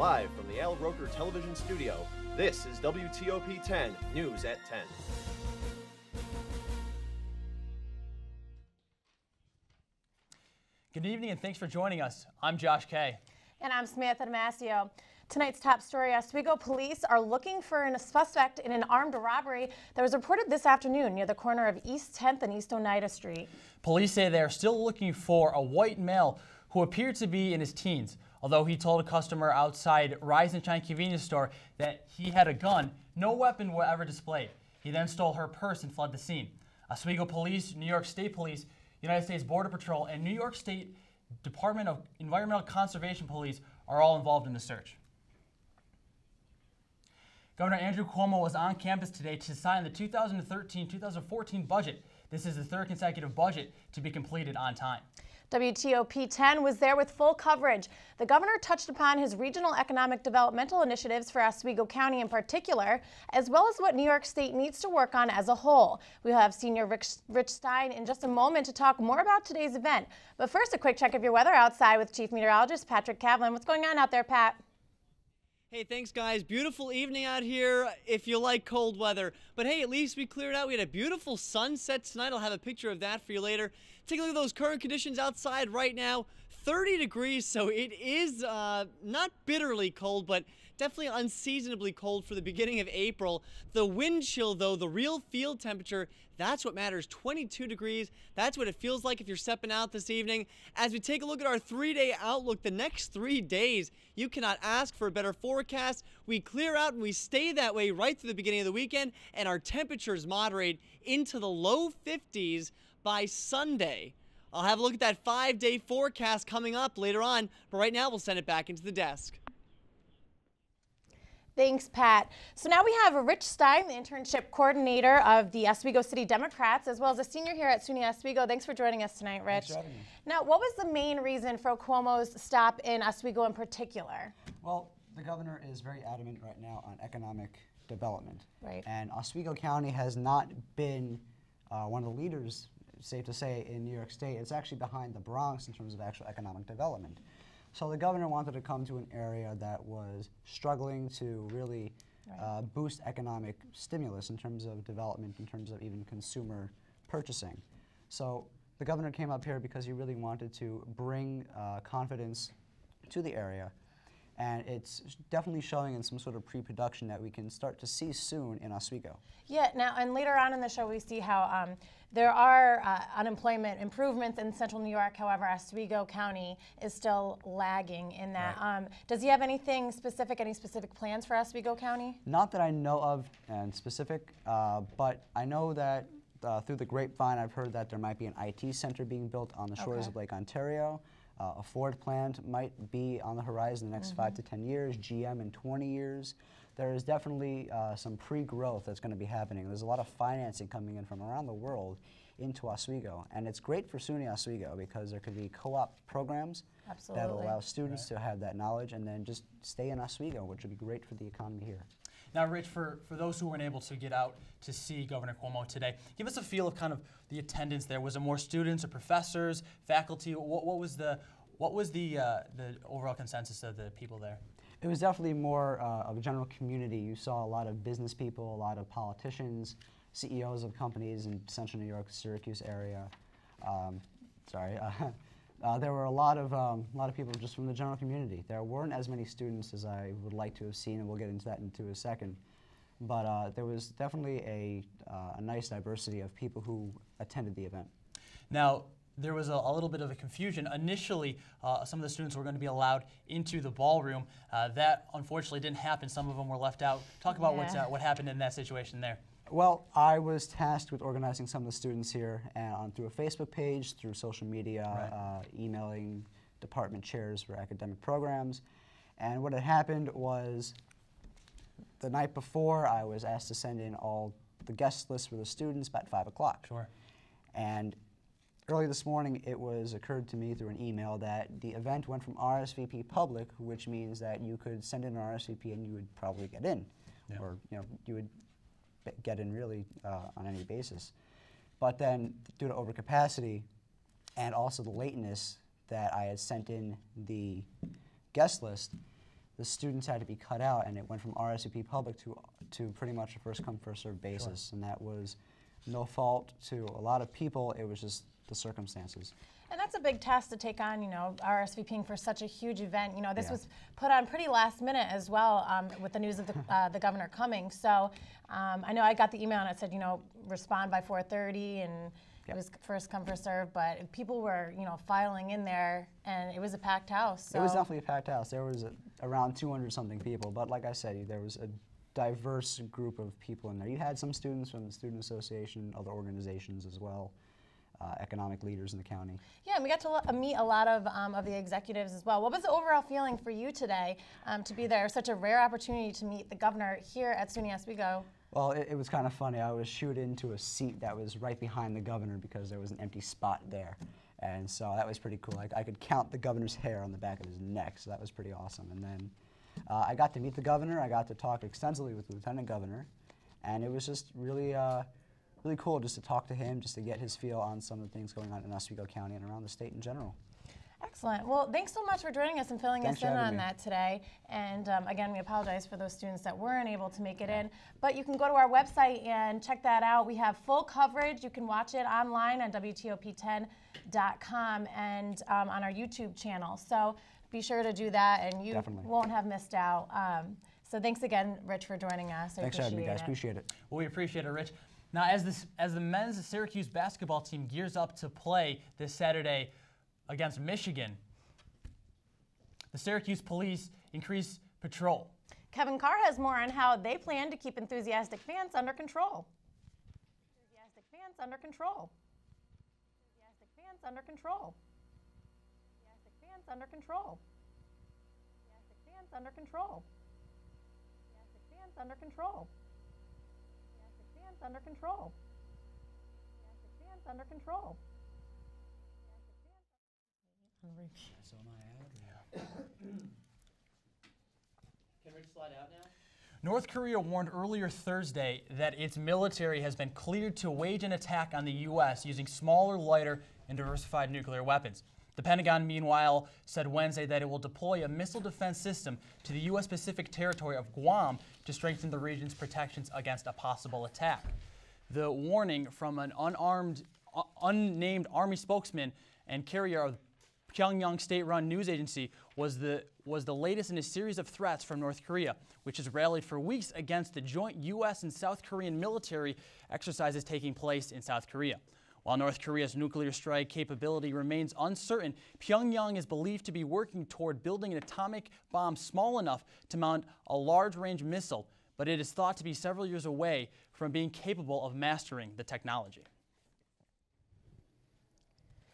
Live from the Al Roker Television Studio, this is WTOP 10 News at 10. Good evening and thanks for joining us. I'm Josh Kay. And I'm Samantha Damasio. Tonight's top story, Oswego police are looking for a suspect in an armed robbery that was reported this afternoon near the corner of East 10th and East Oneida Street. Police say they are still looking for a white male who appeared to be in his teens. Although he told a customer outside Rise and Shine convenience store that he had a gun, no weapon was ever displayed. He then stole her purse and fled the scene. Oswego Police, New York State Police, United States Border Patrol, and New York State Department of Environmental Conservation Police are all involved in the search. Governor Andrew Cuomo was on campus today to sign the 2013-2014 budget. This is the third consecutive budget to be completed on time. WTOP 10 was there with full coverage. The governor touched upon his regional economic developmental initiatives for Oswego County in particular, as well as what New York State needs to work on as a whole. We'll have Senior Rich Stein in just a moment to talk more about today's event. But first, a quick check of your weather outside with Chief Meteorologist Patrick Kavlin. What's going on out there, Pat? Hey, thanks guys. Beautiful evening out here if you like cold weather. But hey, at least we cleared out. We had a beautiful sunset tonight. I'll have a picture of that for you later. Take a look at those current conditions outside right now. 30 degrees, so it is not bitterly cold, but definitely unseasonably cold for the beginning of April. The wind chill, though, the real field temperature, that's what matters. 22 degrees. That's what it feels like if you're stepping out this evening. As we take a look at our 3-day outlook, the next 3 days, you cannot ask for a better forecast. We clear out and we stay that way right through the beginning of the weekend, and our temperatures moderate into the low 50s by Sunday. I'll have a look at that 5-day forecast coming up later on, but right now we'll send it back into the desk. Thanks, Pat. So now we have Rich Stein, the internship coordinator of the Oswego City Democrats, as well as a senior here at SUNY Oswego. Thanks for joining us tonight, Rich. Thanks for having me. Now, what was the main reason for Cuomo's stop in Oswego in particular? Well, the governor is very adamant right now on economic development. Right. And Oswego County has not been one of the leaders, safe to say, in New York State. It's actually behind the Bronx in terms of actual economic development. So the governor wanted to come to an area that was struggling to really boost economic stimulus in terms of development, in terms of even consumer purchasing. So the governor came up here because he really wanted to bring confidence to the area. And it's definitely showing in some sort of pre-production that we can start to see soon in Oswego. Yeah, now, and later on in the show, we see how there are unemployment improvements in central New York. However, Oswego County is still lagging in that. Right. Does he have anything specific, any specific plans for Oswego County? Not that I know of in specific, but I know that through the grapevine, I've heard that there might be an IT center being built on the shores of Lake Ontario. A Ford plant might be on the horizon in the next 5 to 10 years, GM in 20 years. There is definitely some pre-growth that's going to be happening. There's a lot of financing coming in from around the world into Oswego. And it's great for SUNY Oswego because there could be co-op programs that allow students to have that knowledge and then just stay in Oswego, which would be great for the economy here. Now, Rich, for those who weren't able to get out to see Governor Cuomo today, give us a feel of kind of the attendance there. Was it more students or professors, faculty? What was the overall consensus of the people there? It was definitely more of a general community. You saw a lot of business people, a lot of politicians, CEOs of companies in central New York, Syracuse area. There were a lot of people just from the general community. There weren't as many students as I would like to have seen, and we'll get into that into a second. But there was definitely a nice diversity of people who attended the event. Now, there was a little bit of a confusion. Initially, some of the students were going to be allowed into the ballroom. That unfortunately didn't happen. Some of them were left out. Talk about what happened in that situation there. Well, I was tasked with organizing some of the students here through a Facebook page, through social media, emailing department chairs for academic programs. And what had happened was the night before, I was asked to send in all the guest lists for the students about 5 o'clock. Sure. And early this morning, it occurred to me through an email that the event went from RSVP public, which means that you could send in an RSVP and you would probably get in, or you would get in really on any basis. But then, due to overcapacity and also the lateness that I had sent in the guest list, the students had to be cut out, and it went from RSVP public to pretty much a first come, first served basis. Sure. And that was no fault to a lot of people, it was just the circumstances. And that's a big task to take on, you know, RSVPing for such a huge event. You know, this Yeah. was put on pretty last minute as well with the news of the governor coming. So I know I got the email and it said, you know, respond by 4:30, and it was first come, first serve, but people were, you know, filing in there, and it was a packed house. So. It was definitely a packed house. There was around 200-something people, but like I said, there was a diverse group of people in there. You had some students from the Student Association, other organizations as well, economic leaders in the county. Yeah, and we got to meet a lot of the executives as well. What was the overall feeling for you today to be there? Such a rare opportunity to meet the governor here at SUNY Oswego. Well, it was kind of funny. I was shooed into a seat that was right behind the governor because there was an empty spot there. And so that was pretty cool. I could count the governor's hair on the back of his neck, so that was pretty awesome. And then I got to meet the governor. I got to talk extensively with the lieutenant governor. And it was just really, really cool just to talk to him, just to get his feel on some of the things going on in Oswego County and around the state in general. Excellent. Well, thanks so much for joining us and filling Thanks us in for on having me. that today. And again, we apologize for those students that weren't able to make it in. But you can go to our website and check that out. We have full coverage. You can watch it online on WTOP10.com and on our YouTube channel. So be sure to do that, and you Definitely. won't have missed out. So thanks again, Rich, for joining us. Thanks for having me, guys. Appreciate it. Well, we appreciate it, Rich. Now, as the men's Syracuse basketball team gears up to play this Saturday against Michigan, the Syracuse police increase patrol. Kevin Carr has more on how they plan to keep enthusiastic fans under control. Enthusiastic fans under control. Enthusiastic fans under control. Enthusiastic fans under control. Enthusiastic fans under control. Enthusiastic fans under control. Enthusiastic fans under control. Enthusiastic fans under control. Can Rich slide out now? North Korea warned earlier Thursday that its military has been cleared to wage an attack on the U.S. using smaller, lighter, and diversified nuclear weapons. The Pentagon, meanwhile, said Wednesday that it will deploy a missile defense system to the U.S. Pacific territory of Guam to strengthen the region's protections against a possible attack. The warning from an unnamed Army spokesman and carrier of Pyongyang state-run news agency was the latest in a series of threats from North Korea, which has rallied for weeks against the joint U.S. and South Korean military exercises taking place in South Korea. While North Korea's nuclear strike capability remains uncertain, Pyongyang is believed to be working toward building an atomic bomb small enough to mount a large-range missile, but it is thought to be several years away from being capable of mastering the technology.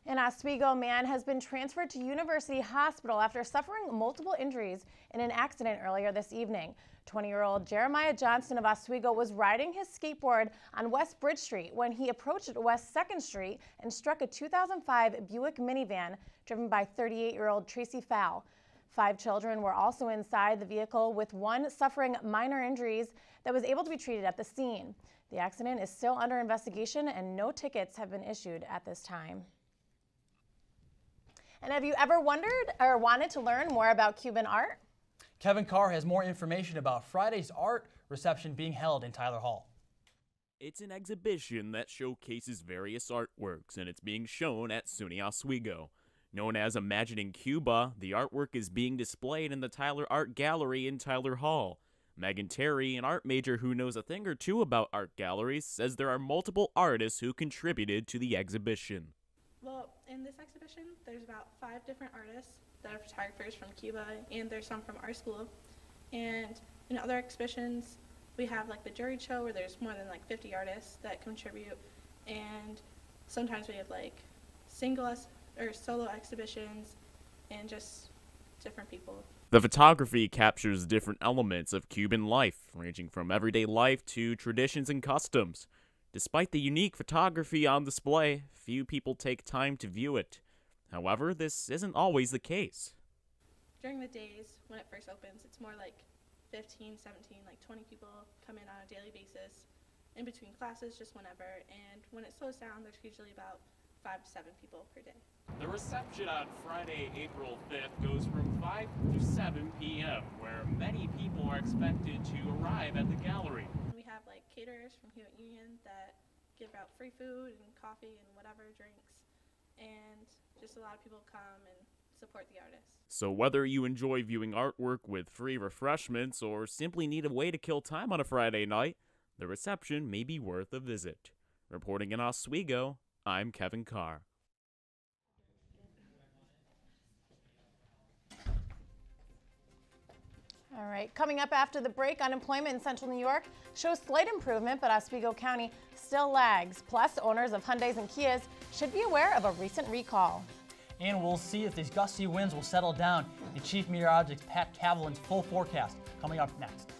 An Oswego man has been transferred to University Hospital after suffering multiple injuries in an accident earlier this evening. 20-year-old Jeremiah Johnston of Oswego was riding his skateboard on West Bridge Street when he approached West 2nd Street and struck a 2005 Buick minivan driven by 38-year-old Tracy Fowl. 5 children were also inside the vehicle, with one suffering minor injuries that was able to be treated at the scene. The accident is still under investigation and no tickets have been issued at this time. And have you ever wondered or wanted to learn more about Cuban art? Kevin Carr has more information about Friday's art reception being held in Tyler Hall. It's an exhibition that showcases various artworks, and it's being shown at SUNY Oswego. Known as Imagining Cuba, the artwork is being displayed in the Tyler Art Gallery in Tyler Hall. Megan Terry, an art major who knows a thing or two about art galleries, says there are multiple artists who contributed to the exhibition. Well, in this exhibition, there's about 5 different artists that are photographers from Cuba, and there's some from our school. And in other exhibitions, we have like the juried show where there's more than like 50 artists that contribute, and sometimes we have like or solo exhibitions and just different people. The photography captures different elements of Cuban life, ranging from everyday life to traditions and customs. Despite the unique photography on display, few people take time to view it. However, this isn't always the case. During the days when it first opens, it's more like 15, 17, like 20 people come in on a daily basis. In between classes, just whenever. And when it slows down, there's usually about 5 to 7 people per day. The reception on Friday, April 5th goes from 5 to 7 7 p.m., where many people are expected to arrive at the gallery. We have like caterers from Hewitt Union that give out free food and coffee and whatever drinks, and just a lot of people come and support the artists. So whether you enjoy viewing artwork with free refreshments or simply need a way to kill time on a Friday night, the reception may be worth a visit. Reporting in Oswego, I'm Kevin Carr. All right, coming up after the break, unemployment in central New York shows slight improvement, but Oswego County still lags. Plus, owners of Hyundais and Kias should be aware of a recent recall. And we'll see if these gusty winds will settle down in Chief Meteorologist Pat Cavalin's full forecast coming up next.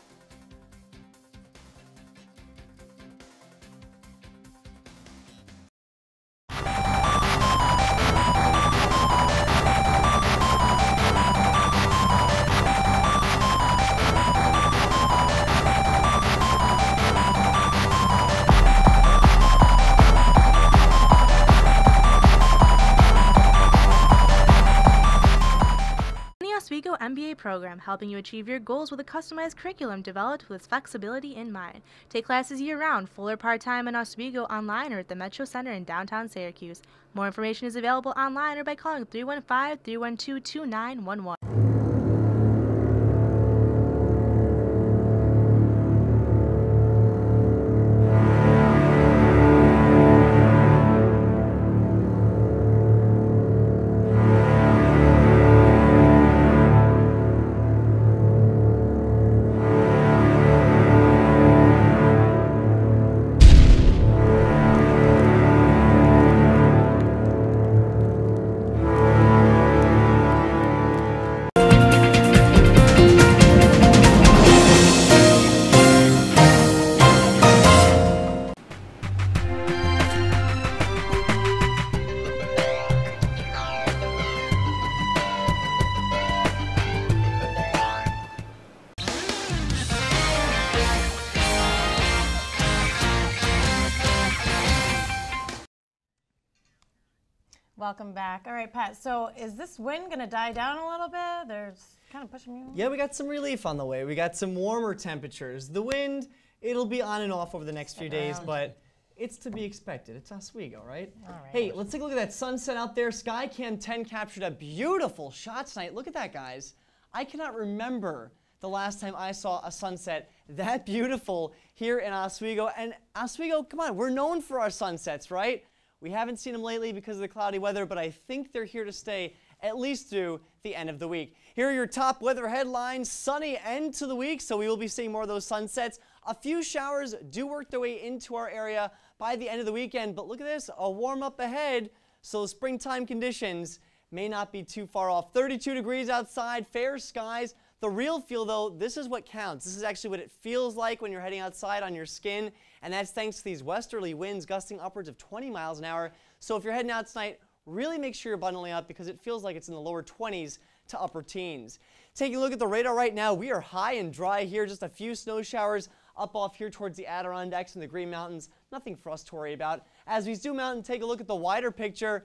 Oswego MBA program, helping you achieve your goals with a customized curriculum developed with flexibility in mind. Take classes year-round, full or part-time in Oswego, online or at the Metro Center in downtown Syracuse. More information is available online or by calling 315-312-2911. Welcome back. All right, Pat, so is this wind going to die down a little bit? There's kind of pushing you. Yeah, we got some relief on the way. We got some warmer temperatures. The wind, it'll be on and off over the next few days, but it's to be expected. It's Oswego, right? All right. Hey, let's take a look at that sunset out there. Skycam 10 captured a beautiful shot tonight. Look at that, guys. I cannot remember the last time I saw a sunset that beautiful here in Oswego. And Oswego, come on, we're known for our sunsets, right? We haven't seen them lately because of the cloudy weather, but I think they're here to stay at least through the end of the week. Here are your top weather headlines. Sunny end to the week, so we will be seeing more of those sunsets. A few showers do work their way into our area by the end of the weekend, but look at this, a warm up ahead, so springtime conditions may not be too far off. 32 degrees outside, fair skies. The real feel, though, this is what counts. This is actually what it feels like when you're heading outside on your skin, and that's thanks to these westerly winds gusting upwards of 20 miles an hour. So if you're heading out tonight, really make sure you're bundling up because it feels like it's in the lower 20s to upper teens. Taking a look at the radar right now, we are high and dry here. Just a few snow showers up off here towards the Adirondacks and the Green Mountains. Nothing for us to worry about. As we zoom out and take a look at the wider picture,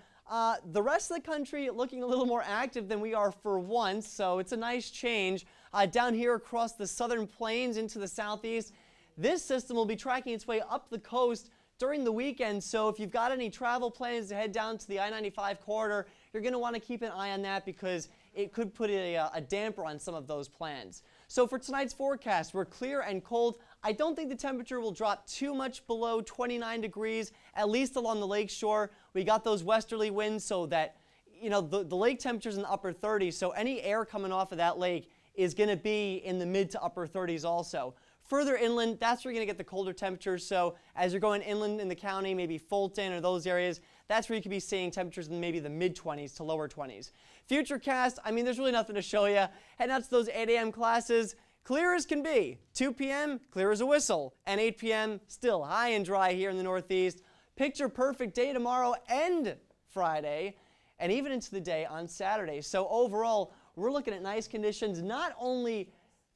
the rest of the country looking a little more active than we are for once, so it's a nice change. Down here across the southern plains into the southeast, this system will be tracking its way up the coast during the weekend, so if you've got any travel plans to head down to the I-95 corridor, you're going to want to keep an eye on that because it could put a damper on some of those plans. So for tonight's forecast, we're clear and cold. I don't think the temperature will drop too much below 29 degrees, at least along the lake shore. We got those westerly winds so that, you know, the lake temperature's in the upper 30s, so any air coming off of that lake is going to be in the mid to upper 30s also. Further inland, that's where you're going to get the colder temperatures, so as you're going inland in the county, maybe Fulton or those areas, that's where you could be seeing temperatures in maybe the mid-20s to lower 20s. Futurecast, I mean, there's really nothing to show you. Heading out to those 8 a.m. classes, clear as can be. 2 p.m., clear as a whistle. And 8 p.m., still high and dry here in the Northeast. Picture perfect day tomorrow and Friday, and even into the day on Saturday. So overall, we're looking at nice conditions, not only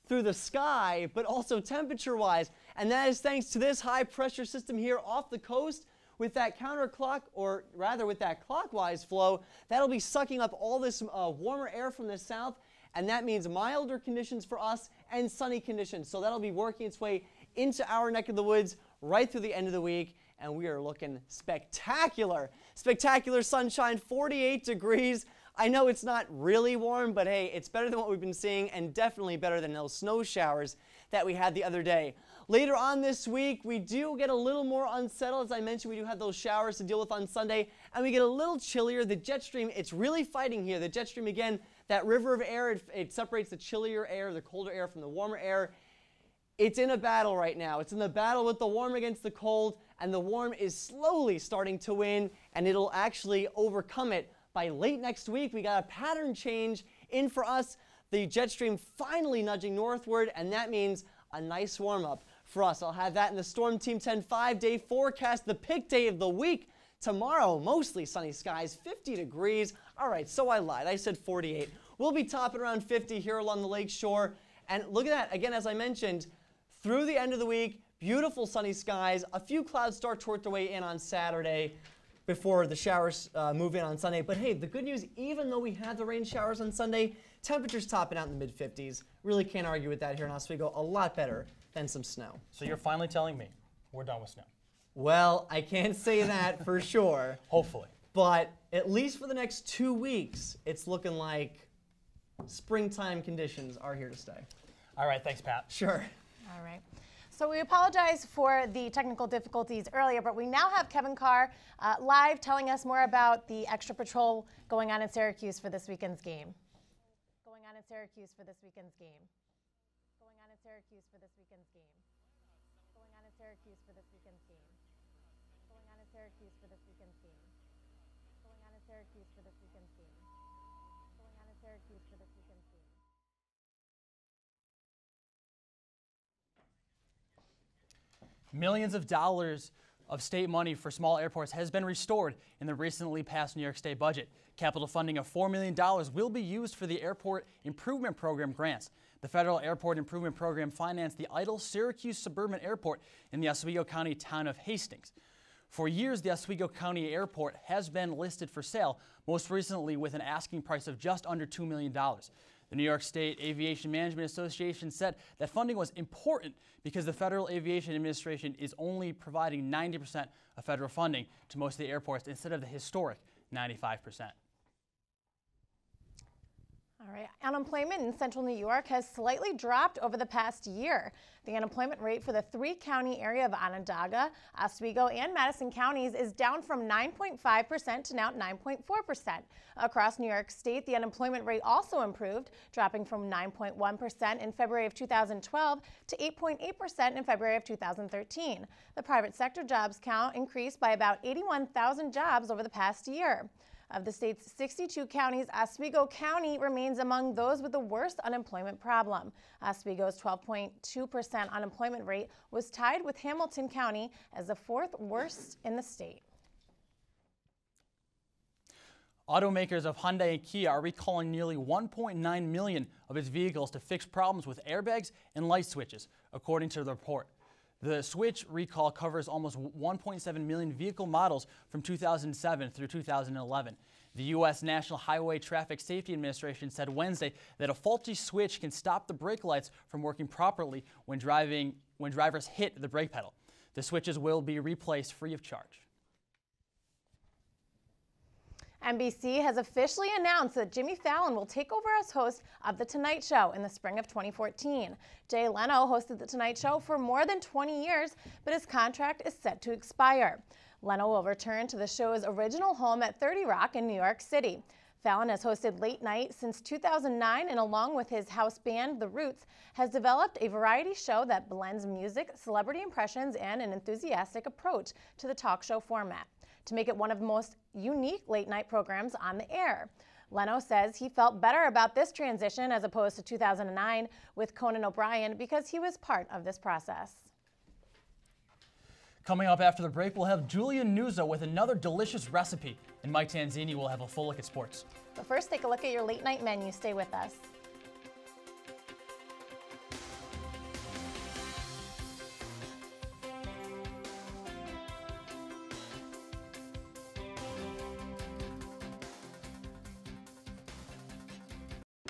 through the sky, but also temperature-wise. And that is thanks to this high-pressure system here off the coast with that counterclock, or rather with that clockwise flow. That'll be sucking up all this warmer air from the south. and that means milder conditions for us and sunny conditions. So that'll be working its way into our neck of the woods right through the end of the week, and we are looking spectacular. Spectacular sunshine, 48 degrees. I know it's not really warm, but hey, it's better than what we've been seeing and definitely better than those snow showers that we had the other day. Later on this week, we do get a little more unsettled. As I mentioned, we do have those showers to deal with on Sunday, and we get a little chillier. The jet stream, it's really fighting here. The jet stream, again, that river of air, it separates the chillier air, the colder air from the warmer air. It's in a battle right now. It's in the battle with the warm against the cold, and the warm is slowly starting to win, and it'll actually overcome it by late next week. We got a pattern change in for us. The jet stream finally nudging northward, and that means a nice warm-up for us. I'll have that in the Storm Team 10 5-day forecast, the pick day of the week. Tomorrow, mostly sunny skies, 50 degrees. All right, so I lied. I said 48. We'll be topping around 50 here along the lake shore. And look at that. Again, as I mentioned, through the end of the week, beautiful sunny skies. A few clouds start to work their way in on Saturday before the showers move in on Sunday. But hey, the good news, even though we had the rain showers on Sunday, temperatures topping out in the mid-50s. Really can't argue with that here in Oswego. A lot better than some snow. So you're finally telling me we're done with snow? Well, I can't say that for sure. Hopefully. But at least for the next 2 weeks, it's looking like springtime conditions are here to stay. All right, thanks, Pat. Sure. All right. So we apologize for the technical difficulties earlier, but we now have Kevin Carr live telling us more about the extra patrol going on in Syracuse for this weekend's game. Going on in Syracuse for this weekend's game. Going on in Syracuse for this weekend's game. Going on in Syracuse for this weekend's game. Going on in Syracuse for this weekend's game. Going on in Syracuse for this weekend's game. Going on in Syracuse for this weekend's game. Millions of dollars of state money for small airports has been restored in the recently passed New York State budget. Capital funding of $4 million will be used for the Airport Improvement Program grants. The Federal Airport Improvement Program financed the idle Syracuse Suburban Airport in the Oswego County town of Hastings. For years, the Oswego County Airport has been listed for sale, most recently with an asking price of just under $2 million. The New York State Aviation Management Association said that funding was important because the Federal Aviation Administration is only providing 90% of federal funding to most of the airports instead of the historic 95%. All right. Unemployment in central New York has slightly dropped over the past year. The unemployment rate for the three-county area of Onondaga, Oswego, and Madison counties is down from 9.5% to now 9.4%. Across New York State, the unemployment rate also improved, dropping from 9.1% in February of 2012 to 8.8% in February of 2013. The private sector jobs count increased by about 81,000 jobs over the past year. Of the state's 62 counties, Oswego County remains among those with the worst unemployment problem. Oswego's 12.2% unemployment rate was tied with Hamilton County as the fourth worst in the state. Automakers of Hyundai and Kia are recalling nearly 1.9 million of its vehicles to fix problems with airbags and light switches, according to the report. The switch recall covers almost 1.7 million vehicle models from 2007 through 2011. The U.S. National Highway Traffic Safety Administration said Wednesday that a faulty switch can stop the brake lights from working properly when drivers hit the brake pedal. The switches will be replaced free of charge. NBC has officially announced that Jimmy Fallon will take over as host of The Tonight Show in the spring of 2014. Jay Leno hosted The Tonight Show for more than 20 years, but his contract is set to expire. Leno will return to the show's original home at 30 Rock in New York City. Fallon has hosted late night since 2009 and along with his house band, The Roots, has developed a variety show that blends music, celebrity impressions, and an enthusiastic approach to the talk show format to make it one of the most unique late-night programs on the air. Leno says he felt better about this transition as opposed to 2009 with Conan O'Brien because he was part of this process. Coming up after the break, we'll have Julian Nuzzo with another delicious recipe, and Mike Tanzini will have a full look at sports. But first, take a look at your late-night menu. Stay with us.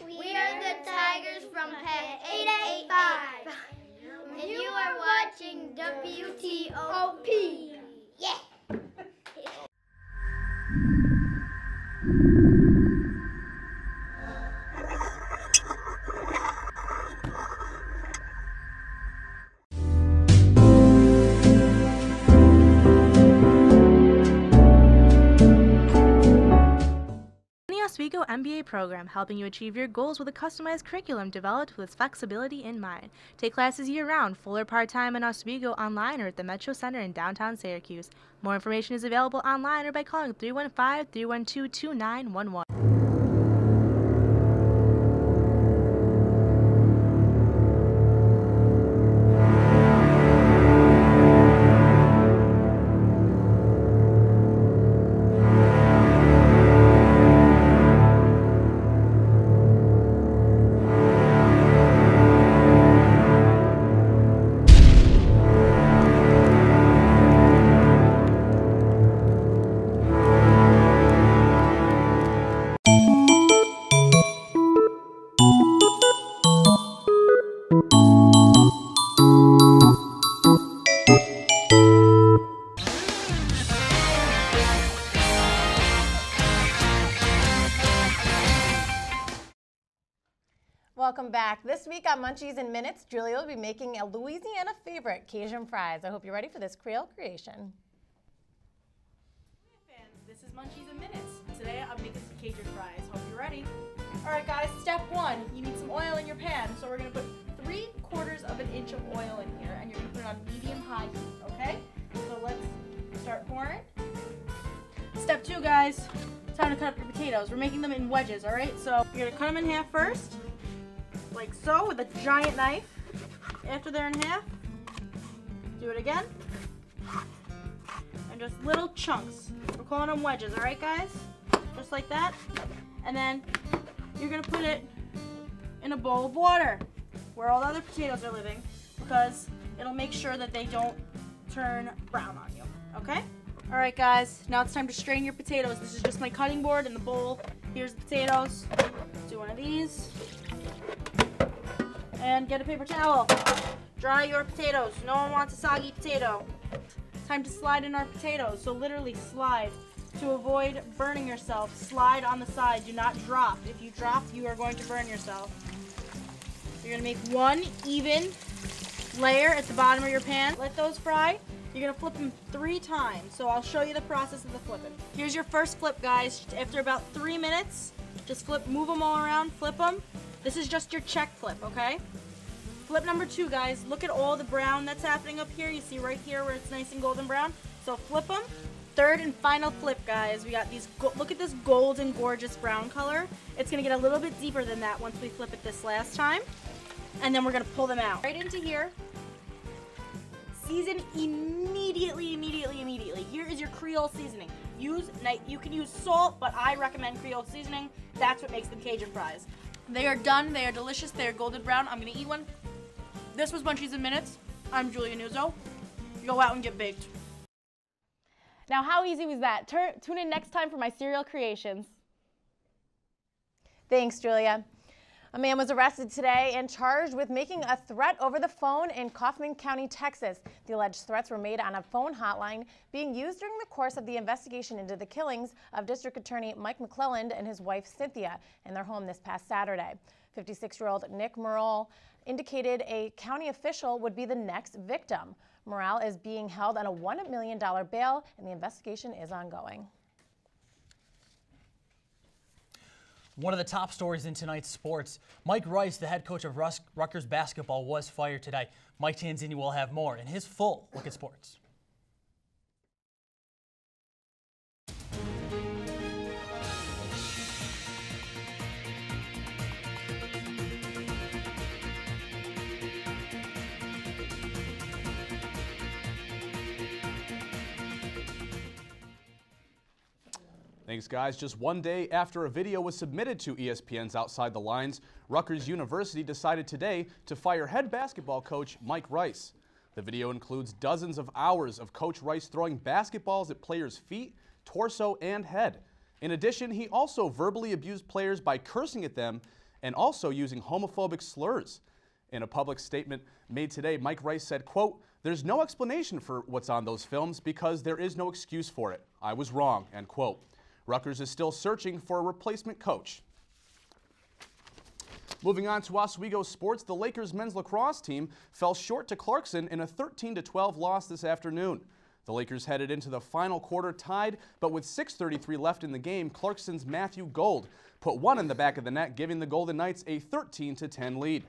We are the T-O-P. Yeah. Oswego MBA program helping you achieve your goals with a customized curriculum developed with flexibility in mind. Take classes year-round, full or part-time in Oswego, online or at the Metro Center in downtown Syracuse. More information is available online or by calling 315-312-2911. Welcome back. This week on Munchies in Minutes, Julia will be making a Louisiana favorite, Cajun fries. I hope you're ready for this Creole creation. Hey fans, this is Munchies in Minutes. Today I'm making some Cajun fries. Hope you're ready. Alright guys, step one, you need some oil in your pan. So we're going to put 3/4 of an inch of oil in here and you're going to put it on medium-high heat, okay? So let's start pouring. Step two guys, time to cut up your potatoes. We're making them in wedges, alright? So you're going to cut them in half first. Like so, with a giant knife. After they're in half, do it again. And just little chunks. We're calling them wedges, alright guys? Just like that. And then you're gonna put it in a bowl of water where all the other potatoes are living, because it'll make sure that they don't turn brown on you, okay? Alright guys, now it's time to strain your potatoes. This is just my cutting board and the bowl. Here's the potatoes. Do one of these. And get a paper towel. Dry your potatoes. No one wants a soggy potato. Time to slide in our potatoes. So literally slide. To avoid burning yourself, slide on the side. Do not drop. If you drop, you are going to burn yourself. You're going to make one even layer at the bottom of your pan. Let those fry. You're going to flip them 3 times. So I'll show you the process of the flipping. Here's your first flip, guys. After about 3 minutes, just flip, move them all around, flip them. This is just your check flip, okay? Flip number 2, guys. Look at all the brown that's happening up here. You see right here where it's nice and golden brown. So flip them. Third and final flip, guys. We got these, look at this golden, gorgeous brown color. It's gonna get a little bit deeper than that once we flip it this last time. And then we're gonna pull them out. Right into here. Season immediately, immediately, immediately. Here is your Creole seasoning. You can use salt, but I recommend Creole seasoning. That's what makes them Cajun fries. They are done, they are delicious, they are golden brown. I'm gonna eat one. This was Munchies in Minutes. I'm Julia Nuzzo. Go out and get baked. Now, how easy was that? Tune in next time for my cereal creations. Thanks, Julia. A man was arrested today and charged with making a threat over the phone in Kaufman County, Texas. The alleged threats were made on a phone hotline being used during the course of the investigation into the killings of District Attorney Mike McClelland and his wife Cynthia in their home this past Saturday. 56-year-old Nick Murrell indicated a county official would be the next victim. Murrell is being held on a $1 million bail, and the investigation is ongoing. One of the top stories in tonight's sports, Mike Rice, the head coach of Rutgers basketball, was fired today. Mike Tanzini will have more in his full look at sports. Thanks, guys. Just one day after a video was submitted to ESPN's Outside the Lines, Rutgers University decided today to fire head basketball coach Mike Rice. The video includes dozens of hours of Coach Rice throwing basketballs at players' feet, torso, and head. In addition, he also verbally abused players by cursing at them and also using homophobic slurs. In a public statement made today, Mike Rice said, quote, "There's no explanation for what's on those films because there is no excuse for it. I was wrong," end quote. Rutgers is still searching for a replacement coach. Moving on to Oswego sports, the Lakers men's lacrosse team fell short to Clarkson in a 13-12 loss this afternoon. The Lakers headed into the final quarter tied, but with 6:33 left in the game, Clarkson's Matthew Gold put one in the back of the net, giving the Golden Knights a 13-10 lead.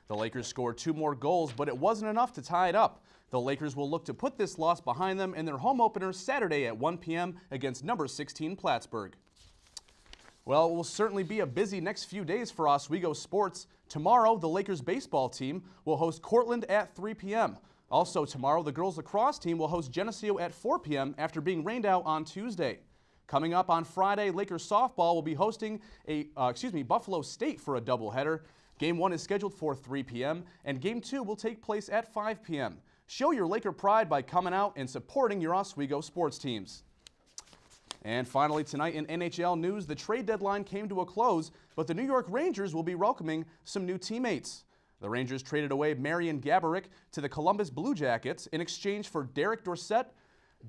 The Lakers scored 2 more goals, but it wasn't enough to tie it up. The Lakers will look to put this loss behind them in their home opener Saturday at 1 p.m. against number 16 Plattsburgh. Well, it will certainly be a busy next few days for Oswego sports. Tomorrow, the Lakers baseball team will host Cortland at 3 p.m. Also tomorrow, the girls lacrosse team will host Geneseo at 4 p.m. after being rained out on Tuesday. Coming up on Friday, Lakers softball will be hosting Buffalo State for a doubleheader. Game 1 is scheduled for 3 p.m. and Game 2 will take place at 5 p.m. Show your Laker pride by coming out and supporting your Oswego sports teams. And finally tonight in NHL news, the trade deadline came to a close, but the New York Rangers will be welcoming some new teammates. The Rangers traded away Marian Gaborik to the Columbus Blue Jackets in exchange for Derek Dorsett,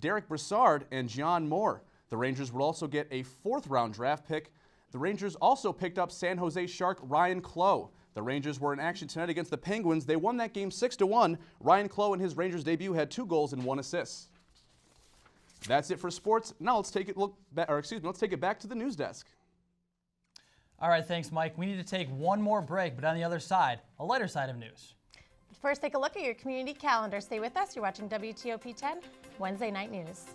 Derek Brassard, and John Moore. The Rangers will also get a 4th-round draft pick. The Rangers also picked up San Jose Shark Ryan Clough. The Rangers were in action tonight against the Penguins. They won that game 6-1. Ryan Clough in his Rangers debut had 2 goals and 1 assist. That's it for sports. Now let's take it back to the news desk. All right, thanks, Mike. We need to take one more break, but on the other side, a lighter side of news. First, take a look at your community calendar. Stay with us. You're watching WTOP 10 Wednesday Night News.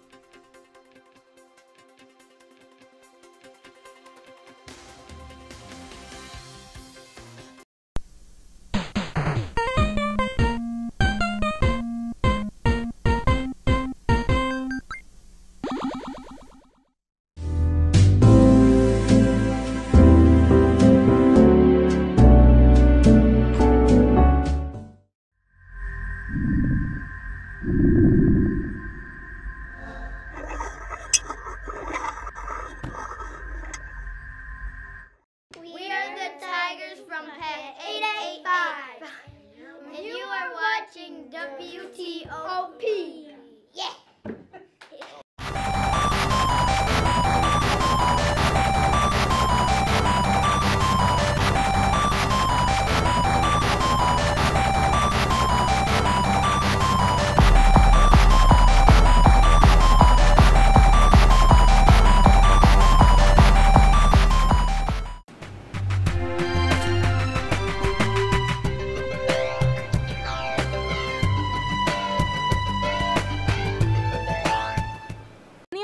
WTOP. Yeah.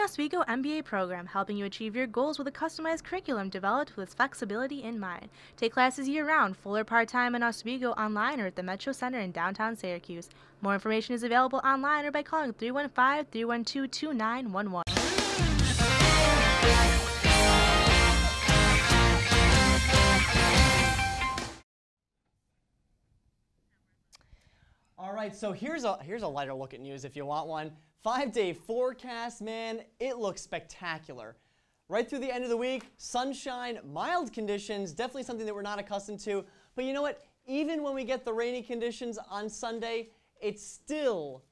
Oswego MBA program, helping you achieve your goals with a customized curriculum developed with fflexibility in mind. Take classes year-round, full or part-time in Oswego, online or at the Metro Center in downtown Syracuse. More information is available online or by calling 315-312-2911. All right, so here's a lighter look at news if you want one. 5-day forecast, man, it looks spectacular. Right through the end of the week, sunshine, mild conditions, definitely something that we're not accustomed to. But you know what? Even when we get the rainy conditions on Sunday, it still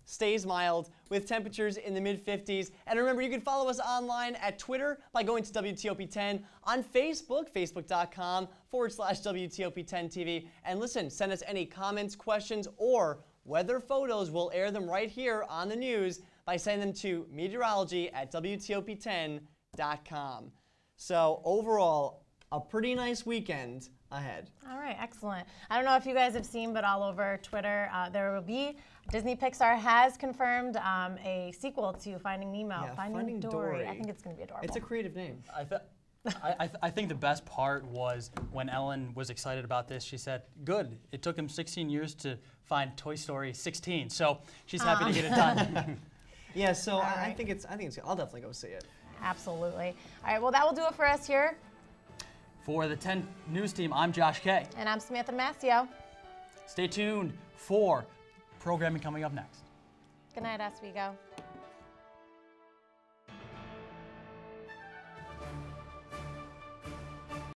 stays mild with temperatures in the mid-50s. And remember, you can follow us online at Twitter by going to WTOP10, on Facebook, facebook.com/WTOP10TV. And listen, send us any comments, questions, or weather photos. We'll air them right here on the news by sending them to meteorology@WTOP10.com. So overall, a pretty nice weekend ahead. All right, excellent. I don't know if you guys have seen, but all over Twitter, there will be, Disney Pixar has confirmed a sequel to Finding Nemo, Yeah, Finding Dory. I think it's going to be adorable. It's a creative name. I think the best part was when Ellen was excited about this. She said, "Good. It took him 16 years to find Toy Story 16." So she's happy to get it done. Yeah. So I think it's. I'll definitely go see it. Absolutely. All right. Well, that will do it for us here. For the 10 News Team, I'm Josh Kay. And I'm Samantha Mascio. Stay tuned for programming coming up next. Good night, Oswego.